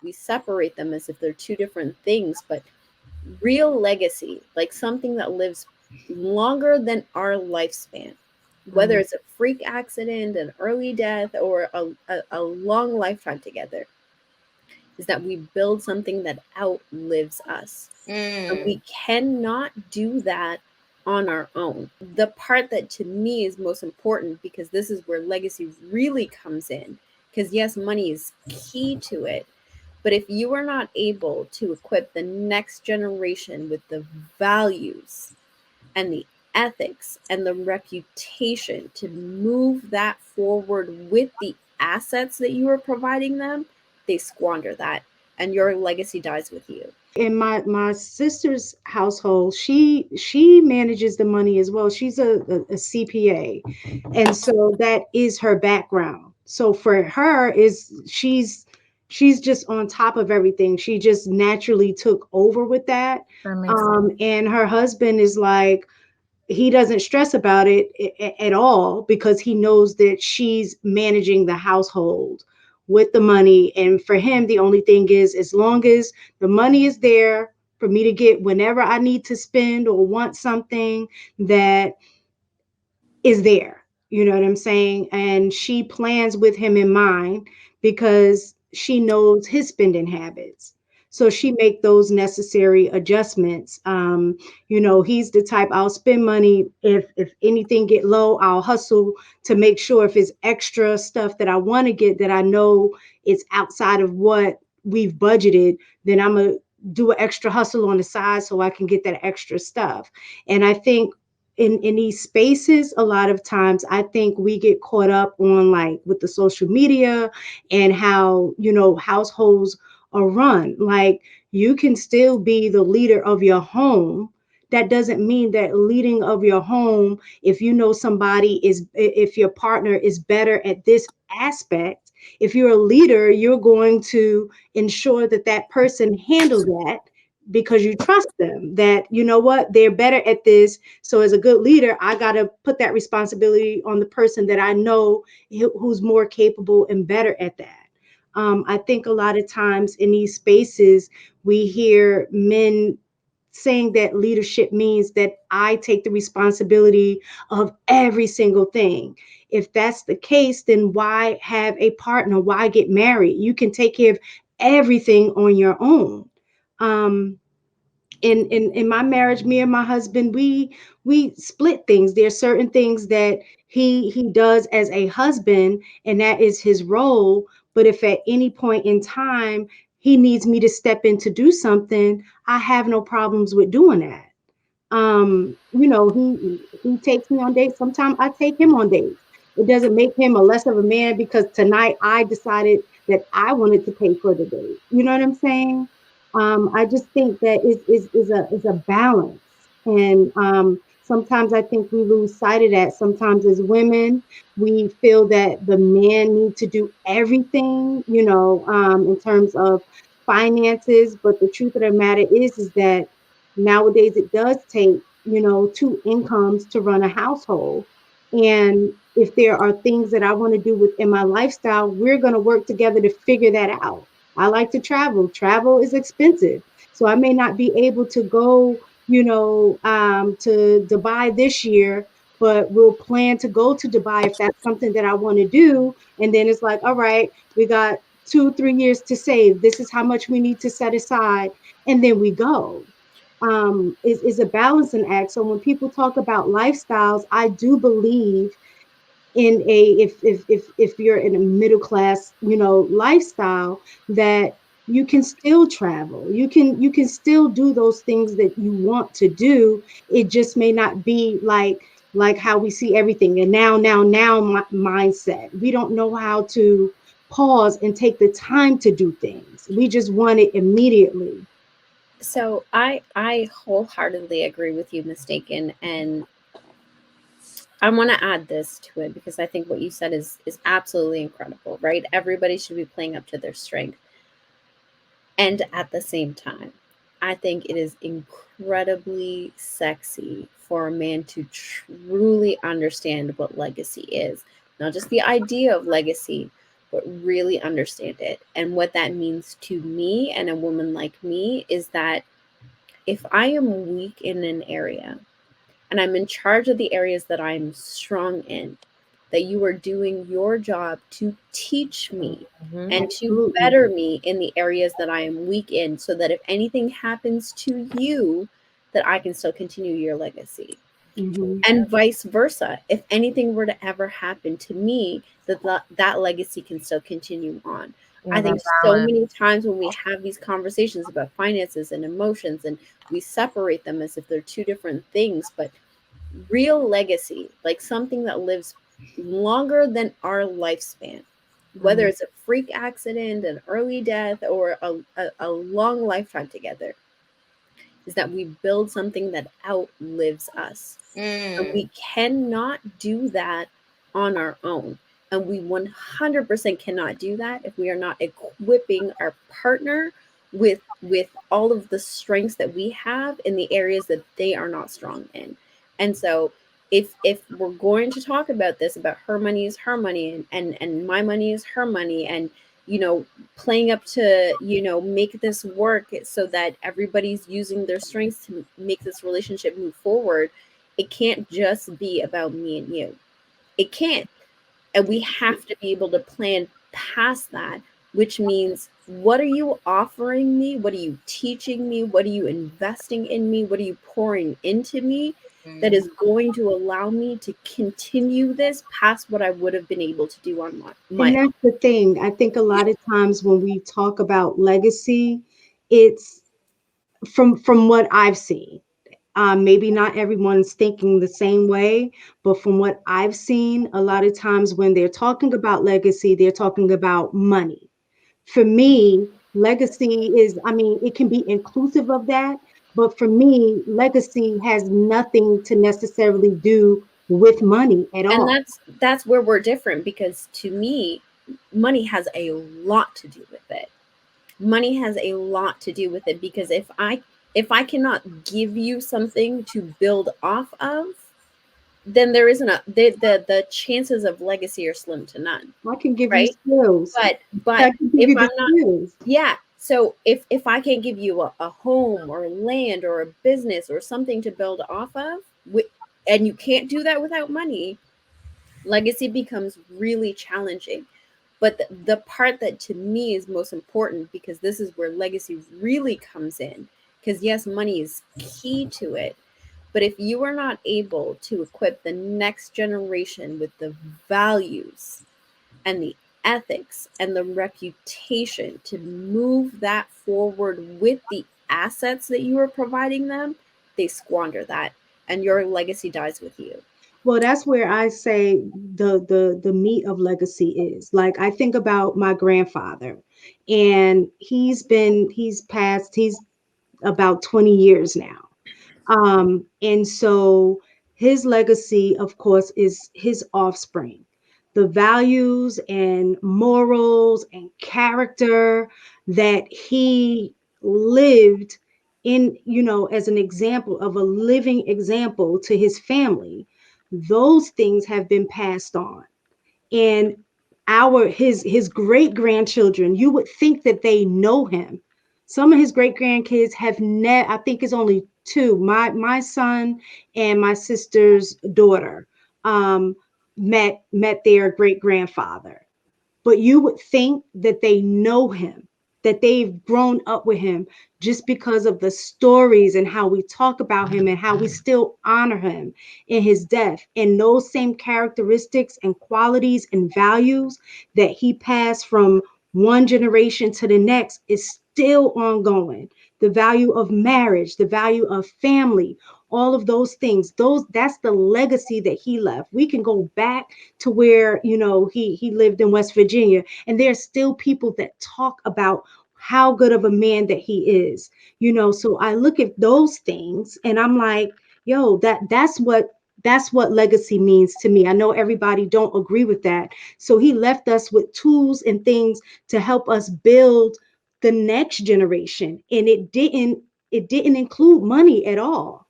we separate them as if they're two different things, but real legacy, like something that lives longer than our lifespan, whether Mm. it's a freak accident, an early death, or a long lifetime together, is that we build something that outlives us. And Mm. we cannot do that on our own. The part that to me is most important, because this is where legacy really comes in, because yes, money is key to it, but if you are not able to equip the next generation with the values and the ethics and the reputation to move that forward with the assets that you are providing them, they squander that and your legacy dies with you. In my sister's household, she manages the money as well. She's a CPA, and so that is her background. So for her, is she's just on top of everything. She just naturally took over with that. That makes sense. And her husband is like, he doesn't stress about it at all, because he knows that she's managing the household with the money. And for him, the only thing is, as long as the money is there for me to get whenever I need to spend or want something, that is there. You know what I'm saying? And she plans with him in mind, because she knows his spending habits. So she make those necessary adjustments. He's the type, I'll spend money if anything get low, I'll hustle to make sure if it's extra stuff that I want to get that I know it's outside of what we've budgeted, then I'm gonna do an extra hustle on the side so I can get that extra stuff. And I think in these spaces, a lot of times I think we get caught up on, like, with the social media and how households are run. Like, you can still be the leader of your home. That doesn't mean that leading of your home, if you know somebody is, if your partner is better at this aspect, if you're a leader, you're going to ensure that that person handles that, because you trust them, that you know what, they're better at this. So as a good leader, I got to put that responsibility on the person that I know who's more capable and better at that. I think a lot of times in these spaces, we hear men saying that leadership means that I take the responsibility of every single thing. If that's the case, then why have a partner? Why get married? You can take care of everything on your own. Um, in my marriage, me and my husband, we split things. There are certain things that he does as a husband, and that is his role. But if at any point in time he needs me to step in to do something, I have no problems with doing that. He takes me on dates. Sometimes I take him on dates. It doesn't make him a less of a man because tonight I decided that I wanted to pay for the date. You know what I'm saying? I just think that is a balance, and sometimes I think we lose sight of that. Sometimes as women, we feel that the man needs to do everything, in terms of finances. But the truth of the matter is that nowadays it does take, two incomes to run a household. And if there are things that I want to do within my lifestyle, we're going to work together to figure that out. I like to travel. Travel is expensive. So I may not be able to go, to Dubai this year, but we'll plan to go to Dubai if that's something that I want to do. And then it's like, all right, we got 2, 3 years to save. This is how much we need to set aside. And then we go. Is a balancing act. So when people talk about lifestyles, I do believe in a if you're in a middle class, lifestyle, that you can still travel. You can still do those things that you want to do. It just may not be like how we see everything and now mindset. We don't know how to pause and take the time to do things. We just want it immediately. So I wholeheartedly agree with you, Mistaken, and I want to add this to it because I think what you said is absolutely incredible, right? Everybody should be playing up to their strength. And at the same time, I think it is incredibly sexy for a man to truly understand what legacy is. Not just the idea of legacy, but really understand it. And what that means to me and a woman like me is that if I am weak in an area and I'm in charge of the areas that I'm strong in, that you are doing your job to teach me and to Absolutely. better me in the areas that I am weak in, so that if anything happens to you, that I can still continue your legacy. Mhm. And vice versa. If anything were to ever happen to me, that legacy can still continue on. Yeah, I think that so balance. many times when we have these conversations about finances and emotions, and we separate them as if they're two different things, but real legacy, like something that lives longer than our lifespan, whether Mhm. it's a freak accident, an early death, or a long lifetime together, is that we build something that outlives us. And Mm. we cannot do that on our own. And we 100% cannot do that if we are not equipping our partner with all of the strengths that we have in the areas that they are not strong in. And so if we're going to talk about this, about her money is her money, and my money is her money, and you know playing up to make this work so that everybody's using their strengths to make this relationship move forward, it can't just be about me and you. It can't. And we have to be able to plan past that, which means, what are you offering me? What are you teaching me? What are you investing in me? What are you pouring into me that Mm. is going to allow me to continue this past what I would have been able to do on my And own? that's the thing. I think a lot of times when we talk about legacy, it's from what I've seen. Maybe not everyone's thinking the same way, but from what I've seen, a lot of times when they're talking about legacy, they're talking about money. For me, legacy is, I mean, it can be inclusive of that, but for me, legacy has nothing to necessarily do with money at And all. that's where we're different, because to me, money has a lot to do with it. Money has a lot to do with it, because if I cannot give you something to build off of, then there isn't a the chances of legacy are slim to none, I can give you right? skills. But I can give if you the I'm not, skills. yeah, so if I can't give you a home or land or a business or something to build off of, and you can't do that without money, legacy becomes really challenging. But the part that to me is most important, because this is where legacy really comes in, because yes, money is key to it, but if you are not able to equip the next generation with the values and the ethics and the reputation to move that forward with the assets that you are providing them, they squander that, and your legacy dies with you. Well, that's where I say the meat of legacy is. Like I think about my grandfather, and he's passed, he's about 20 years now. And so his legacy, of course, is his offspring. The values and morals and character that he lived in, as an example of a living example to his family, those things have been passed on. And his great grandchildren, you would think that they know him. Some of his great grandkids have never, I think it's only two, my son and my sister's daughter, um met their great grandfather, but you would think that they know him, that they've grown up with him, just because of the stories and how we talk about him and how we still honor him in his death. And those same characteristics and qualities and values that he passed from one generation to the next is still ongoing. The value of marriage, the value of family, all of those things, that's the legacy that he left. We can go back to where he lived in West Virginia, and there's still people that talk about how good of a man that he is. So I look at those things and I'm like, yo, that's what legacy means to me. I know everybody don't agree with that. So he left us with tools and things to help us build the next generation, and it didn't include money at all.